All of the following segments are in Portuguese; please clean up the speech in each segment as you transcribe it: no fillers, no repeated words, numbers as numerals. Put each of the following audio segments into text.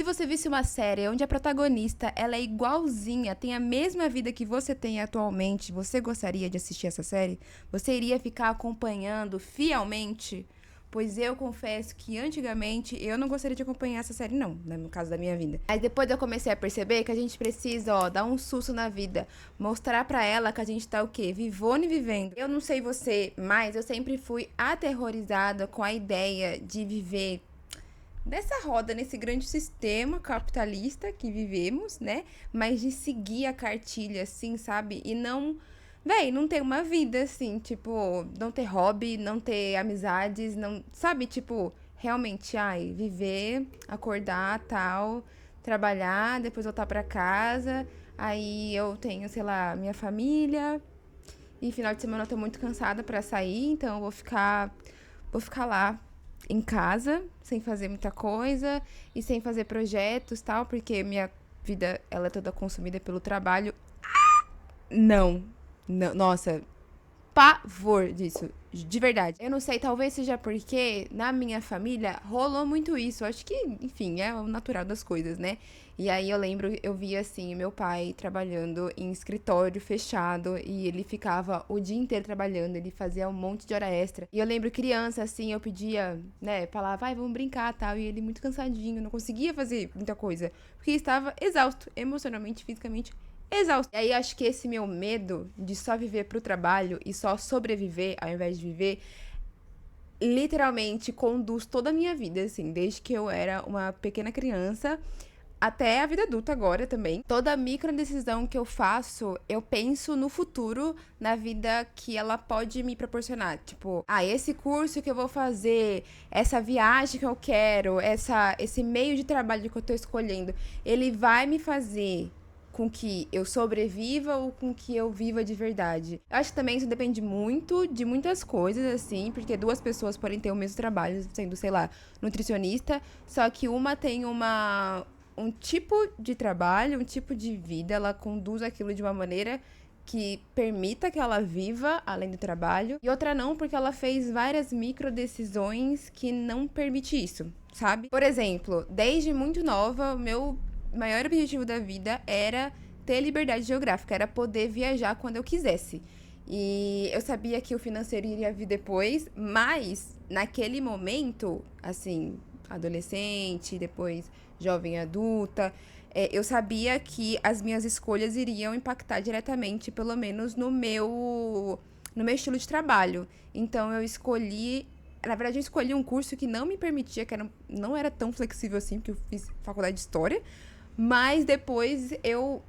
Se você visse uma série onde a protagonista ela é igualzinha, tem a mesma vida que você tem atualmente, você gostaria de assistir essa série? Você iria ficar acompanhando fielmente? Pois eu confesso que antigamente eu não gostaria de acompanhar essa série, não, no caso da minha vida. Mas depois eu comecei a perceber que a gente precisa, dar um susto na vida. Mostrar pra ela que a gente tá o quê? Vivone vivendo. Eu não sei você, mas eu sempre fui aterrorizada com a ideia de viver dessa roda, nesse grande sistema capitalista que vivemos, né? Mas de seguir a cartilha, assim, sabe? E não, véi, não ter uma vida, assim, tipo, não ter hobby, não ter amizades, não, sabe? Tipo, realmente, viver, acordar, tal, trabalhar, depois voltar pra casa. Aí eu tenho, sei lá, minha família. E final de semana eu tô muito cansada pra sair, então eu vou ficar lá em casa, sem fazer muita coisa e sem fazer projetos, tal, porque minha vida ela é toda consumida pelo trabalho. Não. Não, nossa, pavor disso, de verdade. Eu não sei, talvez seja porque na minha família rolou muito isso. Acho que, enfim, é o natural das coisas, né? E aí eu lembro, eu via assim, meu pai trabalhando em escritório fechado e ele ficava o dia inteiro trabalhando, ele fazia um monte de hora extra. E eu lembro criança, assim, eu pedia, né, falava, vai, vamos brincar, tal, e ele muito cansadinho, não conseguia fazer muita coisa, porque estava exausto, emocionalmente, fisicamente exausto. E aí acho que esse meu medo de só viver pro trabalho e só sobreviver ao invés de viver, literalmente conduz toda a minha vida, assim, desde que eu era uma pequena criança até a vida adulta agora também. Toda micro decisão que eu faço, eu penso no futuro, na vida que ela pode me proporcionar. Tipo, esse curso que eu vou fazer, essa viagem que eu quero, esse meio de trabalho que eu tô escolhendo, ele vai me fazer com que eu sobreviva ou com que eu viva de verdade. Eu acho que também isso depende muito de muitas coisas, assim, porque duas pessoas podem ter o mesmo trabalho, sendo, sei lá, nutricionista, só que uma tem um tipo de trabalho, um tipo de vida, ela conduz aquilo de uma maneira que permita que ela viva além do trabalho, e outra não, porque ela fez várias micro decisões que não permite isso, sabe? Por exemplo, desde muito nova, o meu maior objetivo da vida era ter liberdade geográfica, era poder viajar quando eu quisesse. E eu sabia que o financeiro iria vir depois, mas naquele momento, assim, adolescente, depois jovem adulta, eu sabia que as minhas escolhas iriam impactar diretamente, pelo menos no meu estilo de trabalho. Então eu escolhi. Na verdade, eu escolhi um curso que não me permitia, não era tão flexível assim, porque eu fiz faculdade de história. Mas depois eu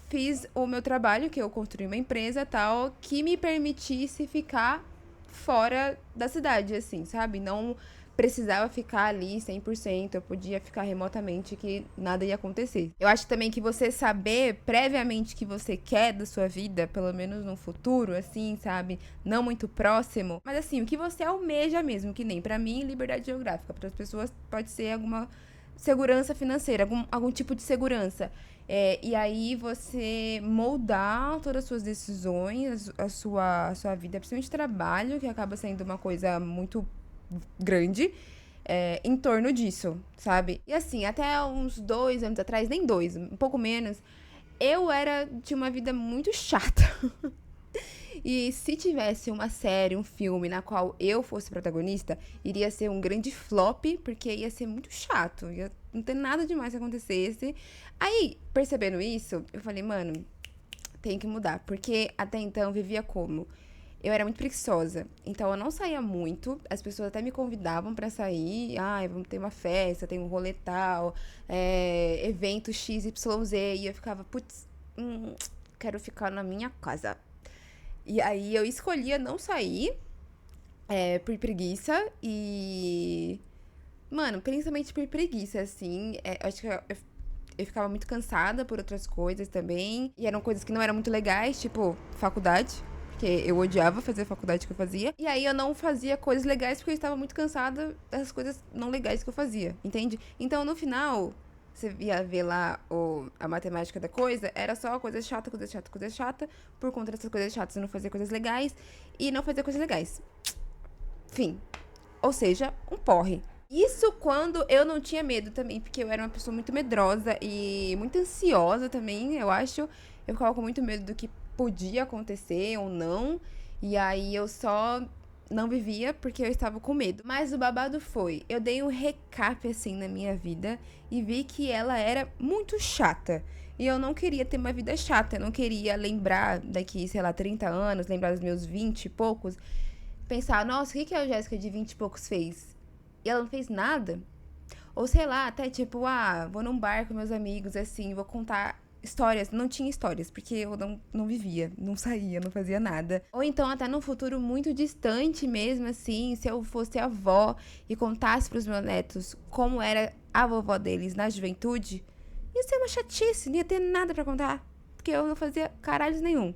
fiz o meu trabalho, que eu construí uma empresa tal, que me permitisse ficar fora da cidade, assim, sabe? Não precisava ficar ali 100%, eu podia ficar remotamente que nada ia acontecer. Eu acho também que você saber previamente o que você quer da sua vida, pelo menos no futuro, assim, sabe? Não muito próximo, mas assim, o que você almeja mesmo, que nem pra mim, liberdade geográfica, para as pessoas pode ser alguma segurança financeira, algum tipo de segurança. E aí você moldar todas as suas decisões, a sua vida, principalmente trabalho, que acaba sendo uma coisa muito grande, em torno disso, sabe? E assim, até uns 2 anos atrás, nem dois, um pouco menos, eu tinha uma vida muito chata. E se tivesse uma série, um filme na qual eu fosse protagonista, iria ser um grande flop, porque ia ser muito chato, ia não ter nada demais que acontecesse. Aí, percebendo isso, eu falei, mano, tem que mudar, porque até então eu vivia como? Eu era muito preguiçosa, então eu não saía muito, as pessoas até me convidavam pra sair, vamos ter uma festa, tem um rolê tal, evento XYZ, e eu ficava, putz, quero ficar na minha casa. E aí eu escolhia não sair, por preguiça e. Mano, principalmente por preguiça, assim. Acho que eu ficava muito cansada por outras coisas também. E eram coisas que não eram muito legais, tipo faculdade. Porque eu odiava fazer a faculdade que eu fazia. E aí eu não fazia coisas legais porque eu estava muito cansada das coisas não legais que eu fazia, entende? Então no final, você ia ver lá a matemática da coisa, era só coisa chata, coisa chata, coisa chata. Por conta dessas coisas chatas, eu não fazia coisas legais. E não fazia coisas legais. Fim. Ou seja, um porre. Isso quando eu não tinha medo também, porque eu era uma pessoa muito medrosa e muito ansiosa também, eu acho. Eu ficava com muito medo do que podia acontecer ou não. E aí eu só não vivia porque eu estava com medo. Mas o babado foi, eu dei um recap assim na minha vida e vi que ela era muito chata. E eu não queria ter uma vida chata, eu não queria lembrar daqui, sei lá, 30 anos, lembrar dos meus 20 e poucos, pensar, nossa, o que que a Jéssica de 20 e poucos fez? E ela não fez nada? Ou sei lá, até tipo, vou num bar com meus amigos, assim, vou contar histórias. Não tinha histórias, porque eu não vivia, não saía, não fazia nada. Ou então, até num futuro muito distante mesmo, assim, se eu fosse avó e contasse pros meus netos como era a vovó deles na juventude, ia ser uma chatice, não ia ter nada pra contar. Porque eu não fazia caralhos nenhum.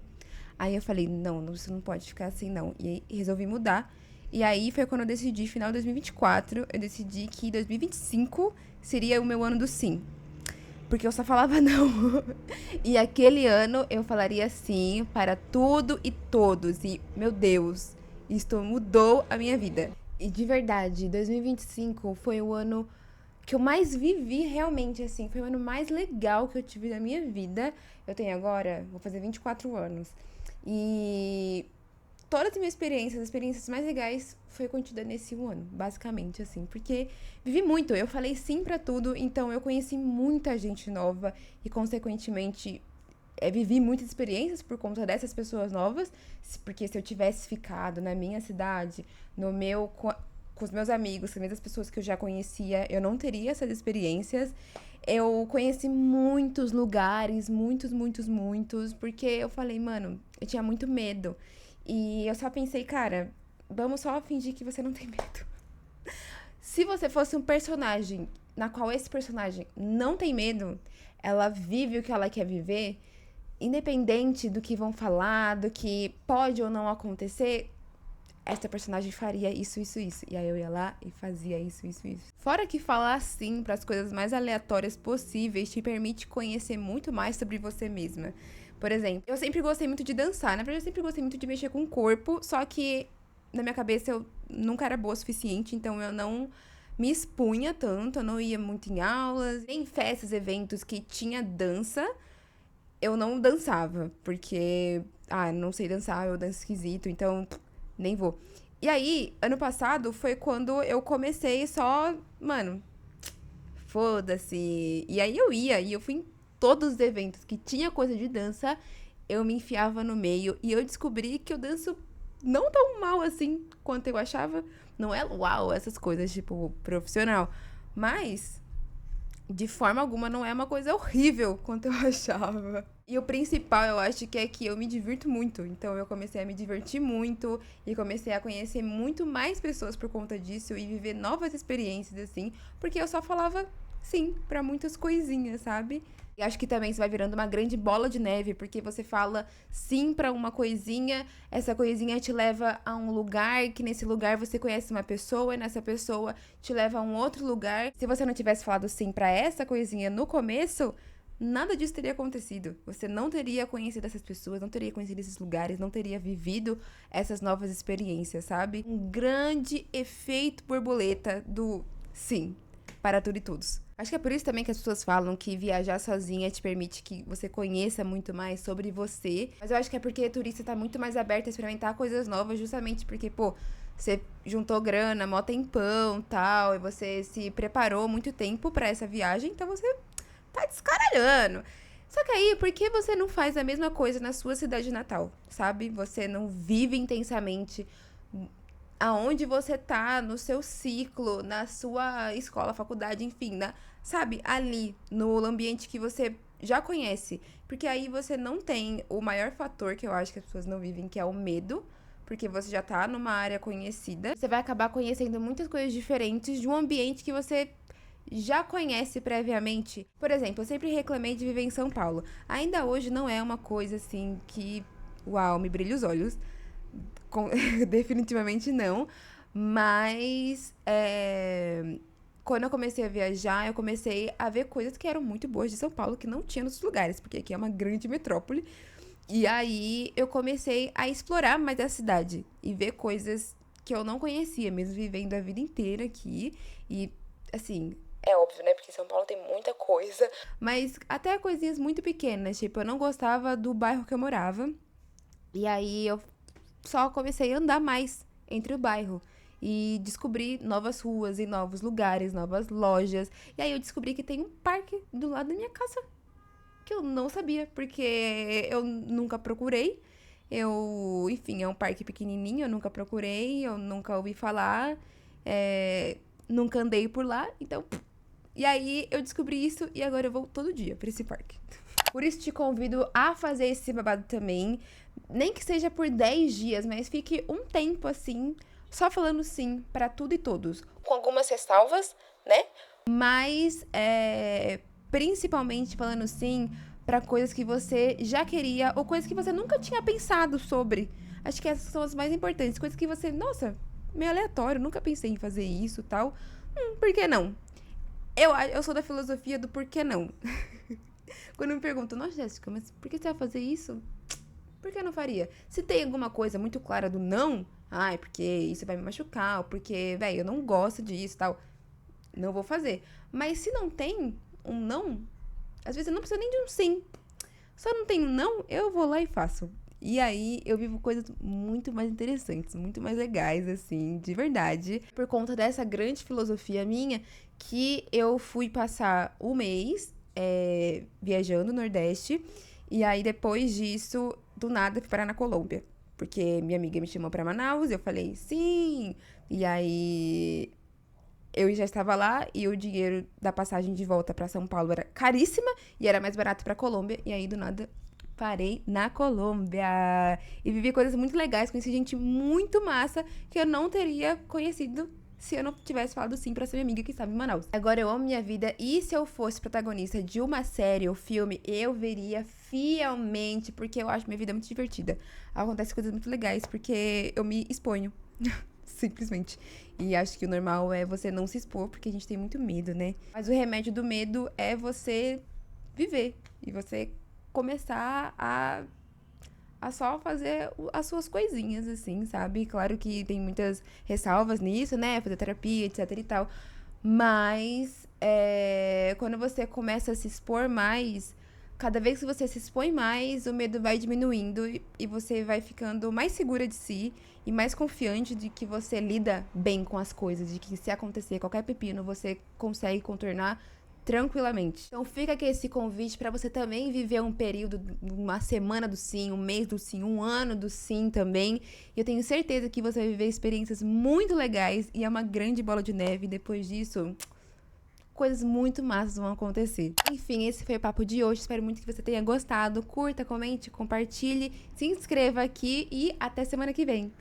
Aí eu falei, não, isso não pode ficar assim, não. E aí resolvi mudar. E aí foi quando eu decidi, final de 2024, eu decidi que 2025 seria o meu ano do sim. Porque eu só falava não. E aquele ano eu falaria sim para tudo e todos. E, meu Deus, isto mudou a minha vida. E de verdade, 2025 foi o ano que eu mais vivi realmente, assim. Foi o ano mais legal que eu tive na minha vida. Eu tenho agora, vou fazer 24 anos. E todas as minhas experiências, as experiências mais legais, foi contida nesse um ano, basicamente, assim. Porque vivi muito, eu falei sim pra tudo, então eu conheci muita gente nova e, consequentemente, vivi muitas experiências por conta dessas pessoas novas. Porque se eu tivesse ficado na minha cidade, no meu com os meus amigos, com as mesmas pessoas que eu já conhecia, eu não teria essas experiências. Eu conheci muitos lugares, muitos, porque eu falei, mano, eu tinha muito medo. E eu só pensei, cara, vamos só fingir que você não tem medo. Se você fosse um personagem na qual esse personagem não tem medo, ela vive o que ela quer viver, independente do que vão falar, do que pode ou não acontecer, essa personagem faria isso. E aí eu ia lá e fazia isso. Fora que falar sim para as coisas mais aleatórias possíveis te permite conhecer muito mais sobre você mesma. Por exemplo, eu sempre gostei muito de dançar. Na verdade, eu sempre gostei muito de mexer com o corpo, só que na minha cabeça eu nunca era boa o suficiente, então eu não me expunha tanto, eu não ia muito em aulas, nem em festas, eventos que tinha dança, eu não dançava, porque, não sei dançar, eu danço esquisito, então nem vou. E aí, ano passado foi quando eu comecei só, mano, foda-se. E aí eu fui em todos os eventos que tinha coisa de dança, eu me enfiava no meio e eu descobri que eu danço não tão mal assim quanto eu achava. Não é uau, essas coisas, tipo, profissional. Mas de forma alguma não é uma coisa horrível quanto eu achava. E o principal, eu acho que é que eu me divirto muito. Então eu comecei a me divertir muito e comecei a conhecer muito mais pessoas por conta disso e viver novas experiências assim, porque eu só falava sim pra muitas coisinhas, sabe? E acho que também você vai virando uma grande bola de neve, porque você fala sim pra uma coisinha, essa coisinha te leva a um lugar, que nesse lugar você conhece uma pessoa, e nessa pessoa te leva a um outro lugar. Se você não tivesse falado sim pra essa coisinha no começo, nada disso teria acontecido. Você não teria conhecido essas pessoas, não teria conhecido esses lugares, não teria vivido essas novas experiências, sabe? Um grande efeito borboleta do sim para tudo e todos. Acho que é por isso também que as pessoas falam que viajar sozinha te permite que você conheça muito mais sobre você. Mas eu acho que é porque o turista tá muito mais aberto a experimentar coisas novas, justamente porque, pô, você juntou grana, mó tempão, tal, e você se preparou muito tempo pra essa viagem, então você tá descaralhando. Só que aí, por que você não faz a mesma coisa na sua cidade natal, sabe? Você não vive intensamente aonde você tá, no seu ciclo, na sua escola, faculdade, enfim, sabe? Ali, no ambiente que você já conhece. Porque aí você não tem o maior fator que eu acho que as pessoas não vivem, que é o medo. Porque você já tá numa área conhecida. Você vai acabar conhecendo muitas coisas diferentes de um ambiente que você já conhece previamente. Por exemplo, eu sempre reclamei de viver em São Paulo. Ainda hoje não é uma coisa assim que, uau, me brilha os olhos. Definitivamente não. Mas quando eu comecei a viajar, eu comecei a ver coisas que eram muito boas de São Paulo, que não tinha nos outros lugares, porque aqui é uma grande metrópole. E aí eu comecei a explorar mais a cidade e ver coisas que eu não conhecia, mesmo vivendo a vida inteira aqui. E, assim, é óbvio, né? Porque São Paulo tem muita coisa. Mas até coisinhas muito pequenas. Tipo, eu não gostava do bairro que eu morava. E aí eu só comecei a andar mais entre o bairro. E descobri novas ruas e novos lugares, novas lojas. E aí eu descobri que tem um parque do lado da minha casa que eu não sabia, porque eu nunca procurei. Enfim, é um parque pequenininho, eu nunca procurei, eu nunca ouvi falar, nunca andei por lá, então. E aí eu descobri isso e agora eu vou todo dia pra esse parque. Por isso te convido a fazer esse babado também, nem que seja por 10 dias, mas fique um tempo assim, só falando sim pra tudo e todos. Com algumas ressalvas, né? Mas principalmente falando sim para coisas que você já queria ou coisas que você nunca tinha pensado sobre. Acho que essas são as mais importantes. Coisas que você, nossa, meio aleatório, nunca pensei em fazer isso, tal. Por que não? Eu sou da filosofia do por que não. Quando me perguntam, nossa, Jéssica, mas por que você vai fazer isso? Por que eu não faria? Se tem alguma coisa muito clara do não, ai, porque isso vai me machucar, ou porque, velho, eu não gosto disso e tal, não vou fazer. Mas se não tem um não, às vezes eu não preciso nem de um sim. Só não tem um não, eu vou lá e faço. E aí eu vivo coisas muito mais interessantes, muito mais legais, assim, de verdade. Por conta dessa grande filosofia minha, que eu fui passar um mês viajando no Nordeste. E aí depois disso, do nada, fui parar na Colômbia. Porque minha amiga me chamou pra Manaus, eu falei sim. E aí eu já estava lá e o dinheiro da passagem de volta pra São Paulo era caríssima e era mais barato pra Colômbia. E aí, do nada, parei na Colômbia. E vivi coisas muito legais, conheci gente muito massa que eu não teria conhecido se eu não tivesse falado sim pra essa minha amiga que estava em Manaus. Agora eu amo minha vida e se eu fosse protagonista de uma série ou filme, eu veria fielmente, porque eu acho minha vida muito divertida. Acontece coisas muito legais porque eu me exponho. Simplesmente. E acho que o normal é você não se expor, porque a gente tem muito medo, né? Mas o remédio do medo é você viver. E você começar a só fazer as suas coisinhas, assim, sabe? Claro que tem muitas ressalvas nisso, né? Fazer terapia, etc e tal. Mas quando você começa a se expor mais, cada vez que você se expõe mais, o medo vai diminuindo e você vai ficando mais segura de si e mais confiante de que você lida bem com as coisas, de que se acontecer qualquer pepino, você consegue contornar tranquilamente. Então fica aqui esse convite para você também viver um período, uma semana do sim, um mês do sim, um ano do sim também. E eu tenho certeza que você vai viver experiências muito legais e é uma grande bola de neve. Depois disso, coisas muito massas vão acontecer. Enfim, esse foi o papo de hoje. Espero muito que você tenha gostado. Curta, comente, compartilhe, se inscreva aqui e até semana que vem.